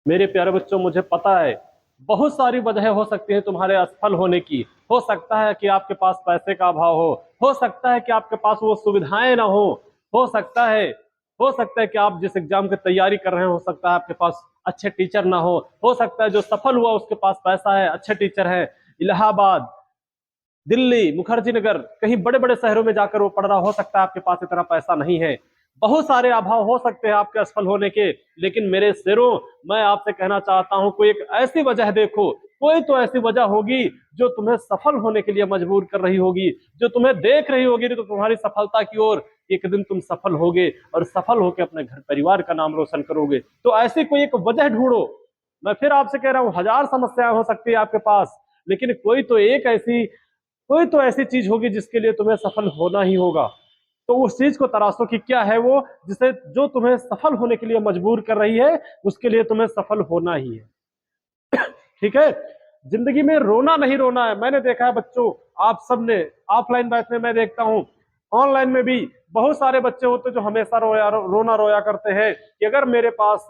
मेरे प्यारे बच्चों, मुझे पता है बहुत सारी वजह हो सकती है तुम्हारे असफल होने की। हो सकता है कि आपके पास पैसे का अभाव हो सकता है कि आपके पास वो सुविधाएं ना हो सकता है कि आप जिस एग्जाम की तैयारी कर रहे हैं, हो सकता है आपके पास अच्छे टीचर ना हो सकता है जो सफल हुआ उसके पास पैसा है, अच्छे टीचर हैं। इलाहाबाद, दिल्ली, मुखर्जी नगर, कहीं बड़े बड़े शहरों में जाकर वो पढ़ रहा, हो सकता है आपके पास इतना पैसा नहीं है। बहुत सारे अभाव हो सकते हैं आपके असफल होने के, लेकिन मेरे शेरों, मैं आपसे कहना चाहता हूं, कोई एक ऐसी वजह देखो, कोई तो ऐसी वजह होगी जो तुम्हें सफल होने के लिए मजबूर कर रही होगी, जो तुम्हें देख रही होगी तो तुम्हारी सफलता की ओर। एक दिन तुम सफल होगे और सफल होकर अपने घर परिवार का नाम रोशन करोगे। तो ऐसी कोई एक वजह ढूंढो। मैं फिर आपसे कह रहा हूं, हजार समस्याएं हो सकती है आपके पास, लेकिन कोई तो ऐसी चीज होगी जिसके लिए तुम्हें सफल होना ही होगा। तो उस चीज को तराशो कि क्या है वो, जिसे जो तुम्हें सफल होने के लिए मजबूर कर रही है, उसके लिए तुम्हें सफल होना ही है। ठीक है। जिंदगी में रोना नहीं रोना है। मैंने देखा है बच्चों, आप सबने ऑफलाइन बैच में, मैं देखता हूं ऑनलाइन में भी, बहुत सारे बच्चे होते जो हमेशा रोना रोया करते हैं कि अगर मेरे पास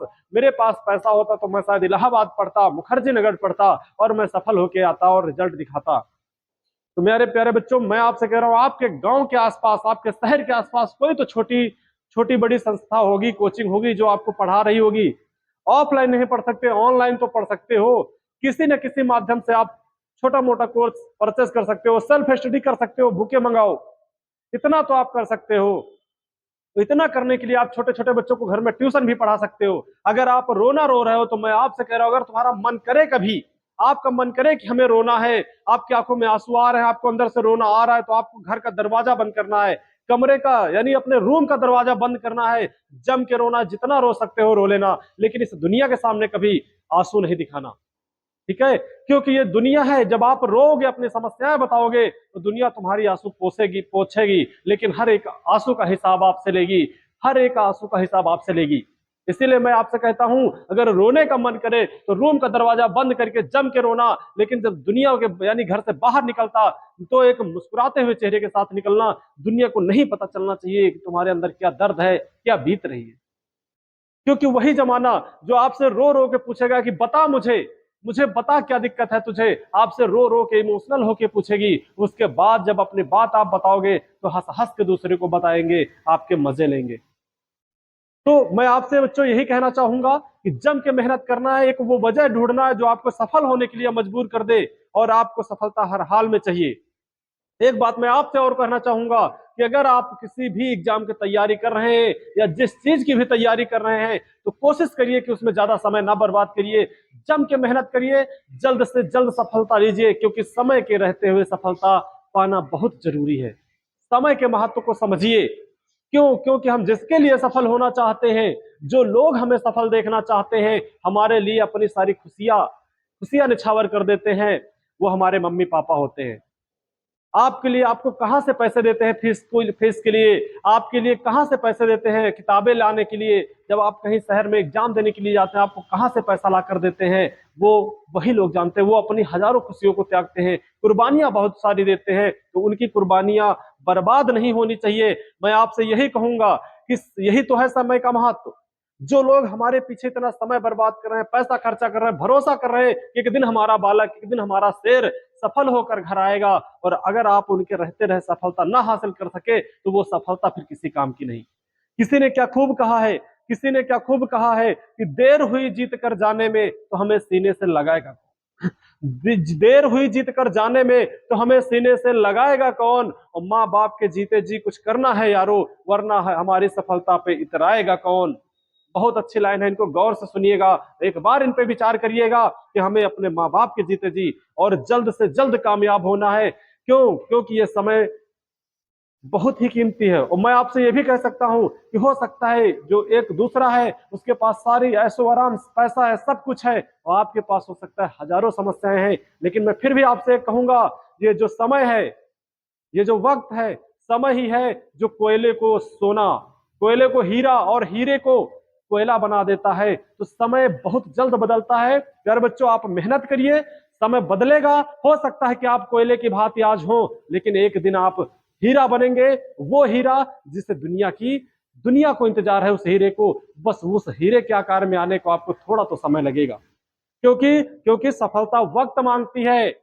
पैसा होता तो मैं शायद इलाहाबाद पढ़ता, मुखर्जी नगर पढ़ता और मैं सफल होके आता और रिजल्ट दिखाता। तो मेरे प्यारे बच्चों, मैं आपसे कह रहा हूं, आपके गांव के आसपास, आपके शहर के आसपास कोई तो छोटी छोटी बड़ी संस्था होगी, कोचिंग होगी जो आपको पढ़ा रही होगी। ऑफलाइन नहीं पढ़ सकते, ऑनलाइन तो पढ़ सकते हो। किसी न किसी माध्यम से आप छोटा मोटा कोर्स परचेस कर सकते हो, सेल्फ स्टडी कर सकते हो, बुके मंगाओ। इतना तो आप कर सकते हो। तो इतना करने के लिए आप छोटे छोटे बच्चों को घर में ट्यूशन भी पढ़ा सकते हो। अगर आप रोना रो रहे हो तो मैं आपसे कह रहा हूं, अगर तुम्हारा मन करे, कभी आपका मन करे कि हमें रोना है, आपकी आंखों में आंसू आ रहे हैं, आपको अंदर से रोना आ रहा है, तो आपको घर का दरवाजा बंद करना है, कमरे का यानी अपने रूम का दरवाजा बंद करना है। जम के रोना, जितना रो सकते हो रो लेना, लेकिन इस दुनिया के सामने कभी आंसू नहीं दिखाना। ठीक है। क्योंकि ये दुनिया है, जब आप रोगे, अपनी समस्याएं बताओगे, तो दुनिया तुम्हारी आंसू पोछेगी, लेकिन हर एक आंसू का हिसाब आपसे लेगी, हर एक आंसू का हिसाब आपसे लेगी। इसीलिए मैं आपसे कहता हूं, अगर रोने का मन करे तो रूम का दरवाजा बंद करके जम के रोना, लेकिन जब दुनिया के यानी घर से बाहर निकलता तो एक मुस्कुराते हुए चेहरे के साथ निकलना। दुनिया को नहीं पता चलना चाहिए कि तुम्हारे अंदर क्या दर्द है, क्या बीत रही है। क्योंकि वही जमाना जो आपसे रो रो के पूछेगा कि बता मुझे बता क्या दिक्कत है तुझे, आपसे रो रो के इमोशनल होके पूछेगी। उसके बाद जब अपनी बात आप बताओगे तो हंस हंस के दूसरे को बताएंगे, आपके मजे लेंगे। तो मैं आपसे बच्चों यही कहना चाहूंगा कि जम के मेहनत करना है, एक वो वजह ढूंढना है जो आपको सफल होने के लिए मजबूर कर दे, और आपको सफलता हर हाल में चाहिए। एक बात मैं आपसे और कहना चाहूंगा कि अगर आप किसी भी एग्जाम की तैयारी कर रहे हैं या जिस चीज की भी तैयारी कर रहे हैं, तो कोशिश करिए कि उसमें ज्यादा समय ना बर्बाद करिए, जम के मेहनत करिए, जल्द से जल्द सफलता लीजिए, क्योंकि समय के रहते हुए सफलता पाना बहुत जरूरी है। समय के महत्व को समझिए। क्यों? क्योंकि हम जिसके लिए सफल होना चाहते हैं, जो लोग हमें सफल देखना चाहते हैं, हमारे लिए अपनी सारी खुशियां खुशियां निछावर कर देते हैं, वो हमारे मम्मी पापा होते हैं। आपके लिए आपको कहां से पैसे देते हैं फीस के लिए, आपके लिए कहां से पैसे देते हैं किताबें लाने के लिए, जब आप कहीं शहर में एग्जाम देने के लिए जाते हैं आपको कहां से पैसा ला कर देते हैं, वो वही लोग जानते हैं। वो अपनी हजारों खुशियों को त्यागते हैं, कुर्बानियां बहुत सारी देते हैं, तो उनकी कुर्बानियां बर्बाद नहीं होनी चाहिए। मैं आपसे यही कहूंगा कि यही तो है समय का महत्व। जो लोग हमारे पीछे इतना समय बर्बाद कर रहे हैं, पैसा खर्चा कर रहे हैं, भरोसा कर रहे हैं कि एक दिन हमारा बालक, एक दिन हमारा शेर सफल होकर घर आएगा, और अगर आप उनके रहते रहे सफलता ना हासिल कर सके तो वो सफलता फिर किसी काम की नहीं। किसी ने क्या खूब कहा है कि देर हुई जीत कर जाने में तो हमें सीने से लगाएगा देर हुई जीत कर जाने में तो हमें सीने से लगाएगा कौन, और माँ बाप के जीते जी कुछ करना है यारो, वरना है हमारी सफलता पे इतराएगा कौन। बहुत अच्छी लाइन है, इनको गौर से सुनिएगा, एक बार इन पे विचार करिएगा कि हमें अपने माँ बाप के जीते जी और जल्द से जल्द कामयाब होना है। क्यों? क्योंकि ये समय बहुत ही कीमती है। और मैं आपसे ये भी कह सकता हूं कि हो सकता है जो एक दूसरा है उसके पास सारी ऐशो आराम, पैसा है, सब कुछ है, और आपके पास हो सकता है हजारों समस्याएं हैं, लेकिन मैं फिर भी आपसे कहूंगा, ये जो समय है, ये जो वक्त है, समय ही है जो कोयले को सोना, कोयले को हीरा और हीरे को कोयला बना देता है। तो समय बहुत जल्द बदलता है। प्यारे बच्चों, आप मेहनत करिए, समय बदलेगा। हो सकता है कि आप कोयले की भांति आज हो, लेकिन एक दिन आप हीरा बनेंगे, वो हीरा जिसे दुनिया की दुनिया को इंतजार है उस हीरे को, बस उस हीरे के आकार में आने को आपको थोड़ा तो समय लगेगा। क्योंकि क्योंकि सफलता वक्त मांगती है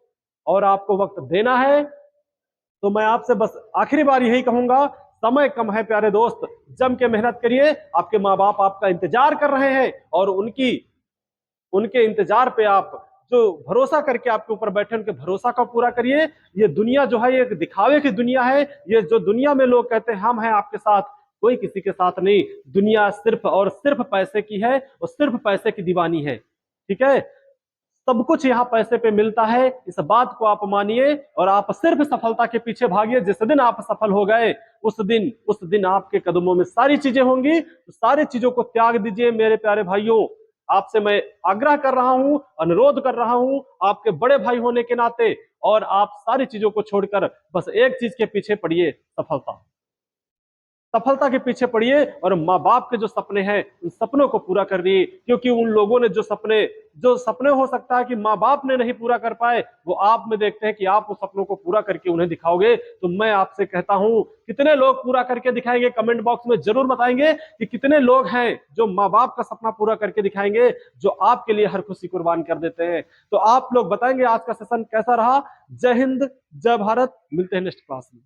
और आपको वक्त देना है। तो मैं आपसे बस आखिरी बार यही कहूंगा, समय कम है प्यारे दोस्त, जम के मेहनत करिए। आपके माँ बाप आपका इंतजार कर रहे हैं और उनके इंतजार पे आप जो भरोसा करके आपके ऊपर बैठे उनके भरोसा का पूरा करिए। ये दुनिया जो है ये एक दिखावे की दुनिया है। ये जो दुनिया में लोग कहते हैं हम हैं आपके साथ, कोई किसी के साथ नहीं। दुनिया सिर्फ और सिर्फ पैसे की है और सिर्फ पैसे की दीवानी है। ठीक है, सब कुछ यहाँ पैसे पे मिलता है, इस बात को आप मानिए और आप सिर्फ सफलता के पीछे भागिए। जिस दिन आप सफल हो गए उस दिन आपके कदमों में सारी चीजें होंगी। तो सारी चीजों को त्याग दीजिए मेरे प्यारे भाइयों। आपसे मैं आग्रह कर रहा हूं, अनुरोध कर रहा हूं आपके बड़े भाई होने के नाते, और आप सारी चीजों को छोड़कर बस एक चीज के पीछे पड़िए, सफलता। सफलता के पीछे पड़िए और माँ बाप के जो सपने हैं उन सपनों को पूरा कर दिए। क्योंकि उन लोगों ने जो सपने हो सकता है कि माँ बाप ने नहीं पूरा कर पाए, वो आप में देखते हैं कि आप उस सपनों को पूरा करके उन्हें दिखाओगे। तो मैं आपसे कहता हूं, कितने लोग पूरा करके दिखाएंगे? कमेंट बॉक्स में जरूर बताएंगे कि कितने लोग हैं जो माँ बाप का सपना पूरा करके दिखाएंगे, जो आपके लिए हर खुशी कुर्बान कर देते हैं। तो आप लोग बताएंगे आज का सेशन कैसा रहा। जय हिंद, जय भारत, मिलते हैं नेक्स्ट क्लास में।